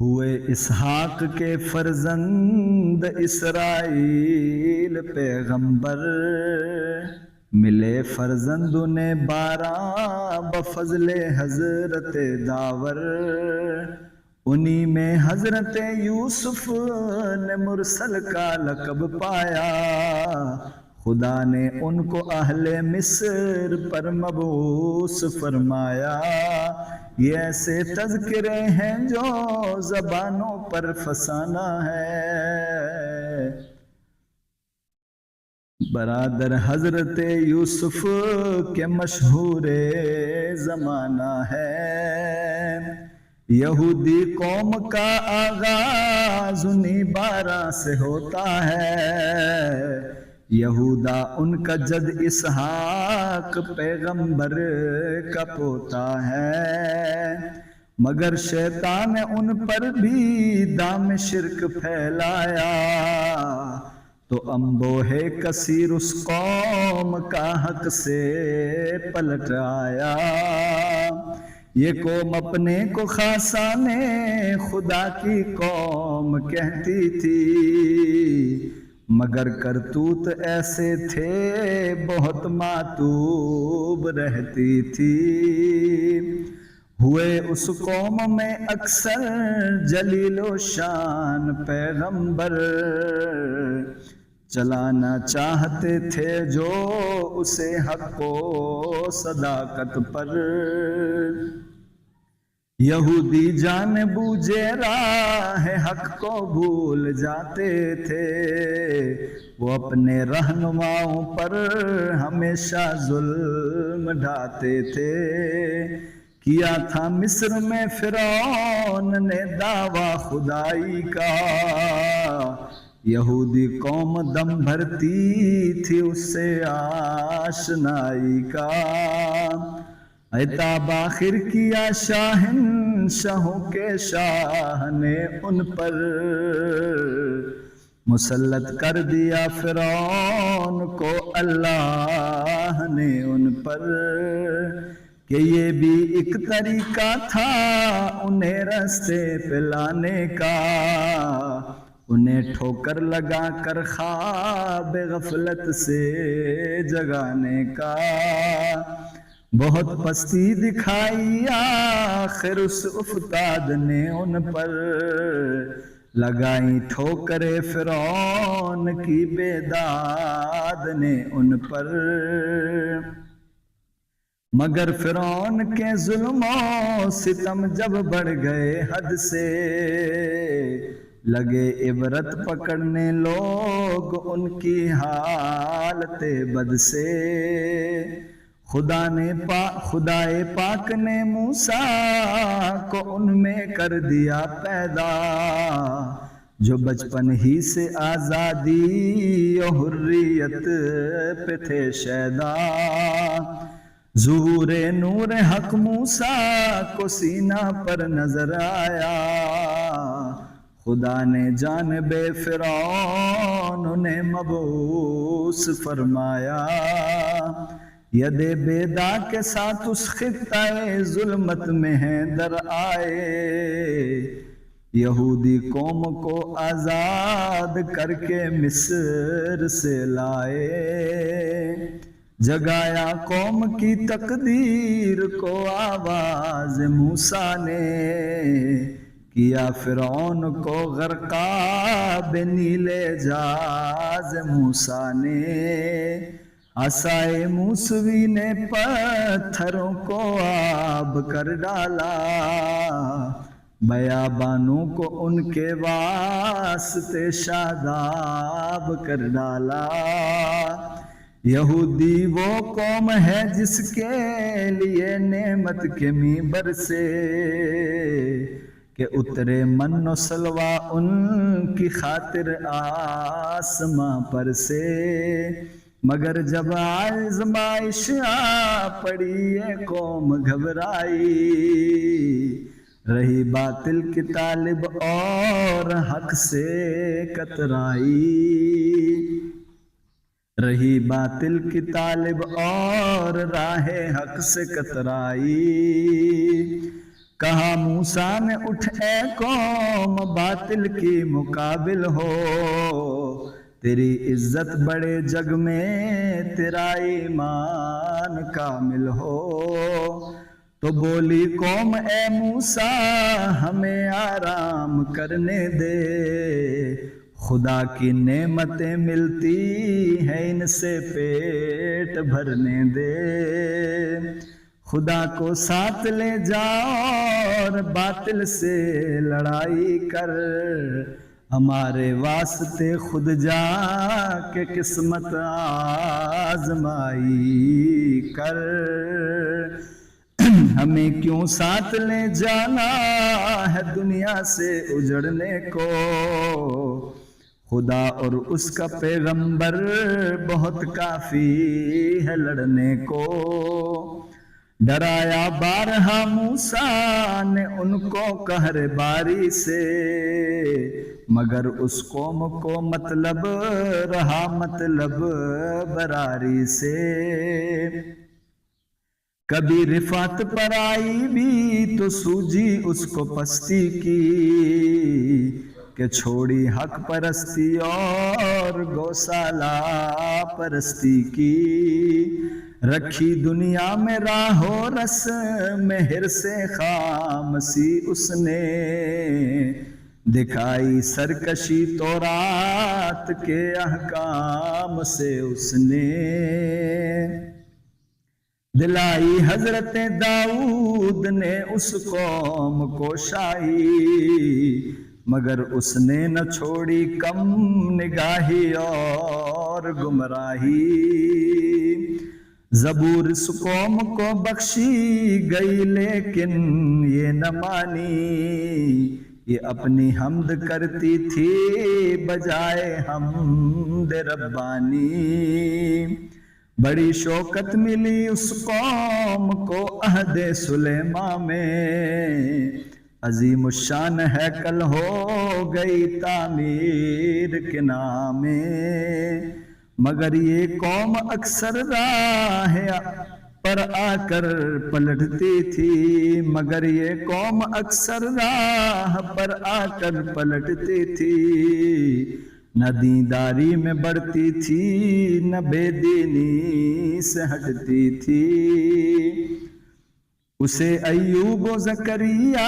ہوئے اسحاق کے فرزند اسرائیل پیغمبر، ملے فرزند انہیں 12 بفضل حضرت داور، انہی میں حضرت یوسف نے مرسل کا لقب پایا، خدا نے ان کو اہل مصر پر مبعوث فرمایا۔ یہ ایسے تذکرے ہیں جو زبانوں پر فسانہ ہے، برادر حضرت یوسف کے مشہور زمانہ ہے۔ یہودی قوم کا آغاز انہی 12 سے ہوتا ہے، یہودا ان کا جد اسحاق پیغمبر کا پوتا ہے، مگر شیطان نے ان پر بھی دام شرک پھیلایا، تو انبوہ کثیر اس قوم کا حق سے پلٹ آیا۔ یہ قوم اپنے کو خاصان خدا کی قوم کہتی تھی، مگر کرتوت ایسے تھے بہت ماتوب رہتی تھی۔ ہوئے اس قوم میں اکثر جلیل و شان پیغمبر، چلانا چاہتے تھے جو اسے حق و صداقت پر، یہودی جان بوجھے راہ حق کو بھول جاتے تھے، وہ اپنے رہنماؤں پر ہمیشہ ظلم ڈھاتے تھے۔ کیا تھا مصر میں فرعون نے دعویٰ خدائی کا، یہودی قوم دم بھرتی تھی اس سے آشنائی کا۔ عتاب آخر کیا شاہنشاہوں کے شاہ نے ان پر، مسلط کر دیا فرعون کو اللہ نے ان پر، کہ یہ بھی ایک طریقہ تھا انہیں رستے پہ لانے کا، انہیں ٹھوکر لگا کر خواب غفلت سے جگانے کا۔ بہت پستی دکھائی آخر اس افتاد نے ان پر، لگائی ٹھوکرے فرعون کی بیداد نے ان پر، مگر فرعون کے ظلم و ستم جب بڑھ گئے حد سے، لگے عبرت پکڑنے لوگ ان کی حالت بد سے۔ خدائے پاک نے موسیٰ کو ان میں کر دیا پیدا، جو بچپن ہی سے آزادی و حریت پہ تھے شیدا۔ ظہور نور حق موسیٰ کو سینہ پر نظر آیا، خدا نے جانب فرعون انہیں مبعوث فرمایا۔ ید بیدا کے ساتھ اس خطۂ ظلمت میں ہیں در آئے، یہودی قوم کو آزاد کر کے مصر سے لائے، جگایا قوم کی تقدیر کو آواز موسیٰ نے، کیا فرعون کو غرقاب نیلے جاز موسیٰ نے۔ عصائے موسوی نے پتھروں کو آب کر ڈالا، بیابانوں کو ان کے واسطے شاداب کر ڈالا۔ یہودی وہ قوم ہے جس کے لیے نعمت کے منبر سے، کہ اترے من و سلوہ ان کی خاطر آسماں پر سے، مگر جب آزمائش آ پڑی یہ قوم گھبرائی، رہی باطل کی طالب اور حق سے کترائی، رہی باطل کی طالب اور راہ حق سے کترائی۔ کہا موسیٰ نے اٹھ اے قوم باطل کی مقابل ہو، تیری عزت بڑے جگ میں تیرا ایمان کامل ہو۔ تو بولی قوم اے موسیٰ ہمیں آرام کرنے دے، خدا کی نعمتیں ملتی ہیں ان سے پیٹ بھرنے دے۔ خدا کو ساتھ لے جا اور باطل سے لڑائی کر، ہمارے واسطے خود جا کے قسمت آزمائی کر۔ ہمیں کیوں ساتھ لے جانا ہے دنیا سے اجڑنے کو، خدا اور اس کا پیغمبر بہت کافی ہے لڑنے کو۔ ڈرایا بارہا موسیٰ نے ان کو قہر باری سے، مگر اس قوم کو مطلب رہا مطلب براری سے۔ کبھی رفعت پر آئی بھی تو سوجی اس کو پستی کی، کہ چھوڑی حق پرستی اور گوسالہ پرستی کی۔ رکھی دنیا میں راہ و رسم مہر سے خام سی اس نے، دکھائی سرکشی تورات کے احکام سے اس نے۔ دلائی حضرت داؤد نے اس قوم کو شاہی، مگر اس نے نہ چھوڑی کم نگاہی اور گمراہی۔ زبور اس قوم کو بخشی گئی لیکن یہ نہ مانی، یہ اپنی حمد کرتی تھی بجائے حمد ربانی۔ بڑی شوکت ملی اس قوم کو عہد سلیمان میں، عظیم الشان ہیکل ہو گئی تعمیر کے نام میں۔ مگر یہ قوم اکثر راہ پر آ کر پلٹتی تھی، مگر یہ قوم اکثر راہ پر آ کر پلٹتی تھی، نہ دینداری میں بڑھتی تھی نہ بے دینی سے ہٹتی تھی۔ اسے ایوب و زکریا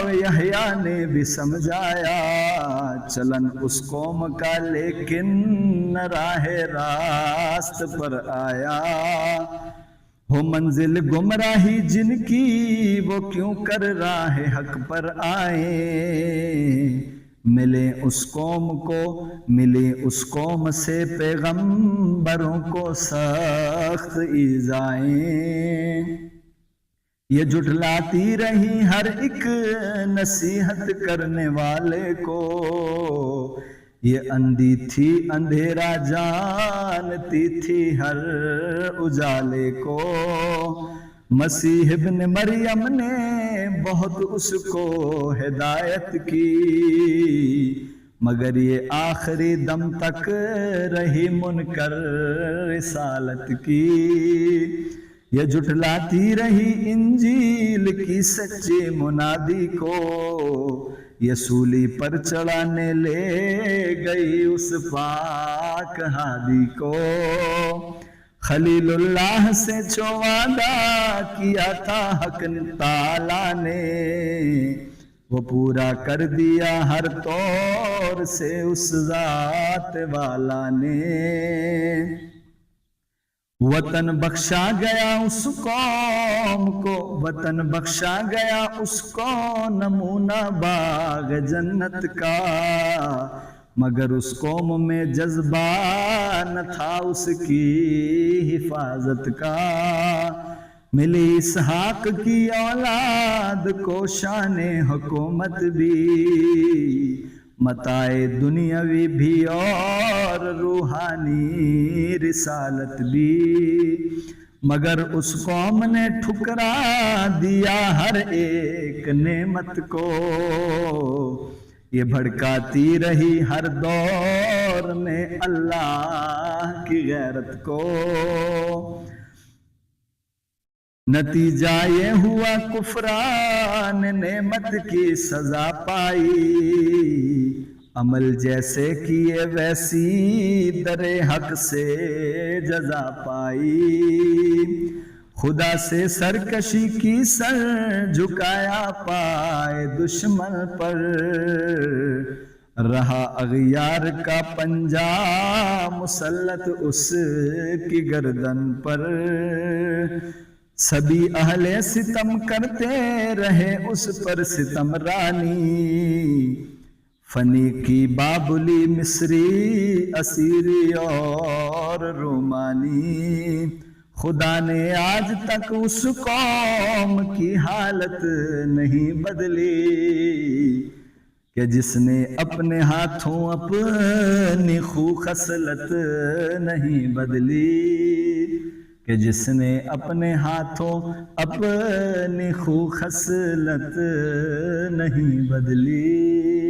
و یحییٰ نے بھی سمجھایا، چلن اس قوم کا لیکن نہ راہ راست پر آیا۔ ہو منزل گمراہی جن کی وہ کیوں کر راہ حق پر آئیں، ملے اس قوم سے پیغمبروں کو سخت ایذائیں۔ یہ جھٹلاتی رہی ہر ایک نصیحت کرنے والے کو، یہ اندھی تھی اندھیرا جانتی تھی ہر اجالے کو۔ مسیح ابن مریم نے بہت اس کو ہدایت کی، مگر یہ آخری دم تک رہی منکر رسالت کی۔ یہ جھٹلاتی رہی انجیل کی سچی منادی کو، یہ سولی پر چڑھانے لے گئی اس پاک ہادی کو۔ خلیل اللہ سے جو وعدہ کیا تھا حق تعالیٰ نے، وہ پورا کر دیا ہر طور سے اس ذات والا نے۔ وطن بخشا گیا اس قوم کو، وطن بخشا گیا اس کو نمونہ باغ جنت کا، مگر اس قوم میں جذبہ نہ تھا اس کی حفاظت کا۔ ملی اسحاق کی اولاد کو شان حکومت بھی، متاع دنیاوی بھی اور روحانی رسالت بھی، مگر اس قوم نے ٹھکرا دیا ہر ایک نعمت کو، یہ بھڑکاتی رہی ہر دور میں اللہ کی غیرت کو۔ نتیجہ یہ ہوا کفران نعمت کی سزا پائی، عمل جیسے کیے ویسی در حق سے جزا پائی، خدا سے سرکشی کی سر جھکایا پائے دشمن پر، رہا اغیار کا پنجہ مسلط اس کی گردن پر، سبھی اہل ستم کرتے رہے اس پر ستم رانی، فنی کی بابلی مصری اسیری اور رومانی، خدا نے آج تک اس قوم کی حالت نہیں بدلی کہ جس نے اپنے ہاتھوں اپنی خو خصلت نہیں بدلی، کہ جس نے اپنے ہاتھوں اپنی خو خصلت نہیں بدلی۔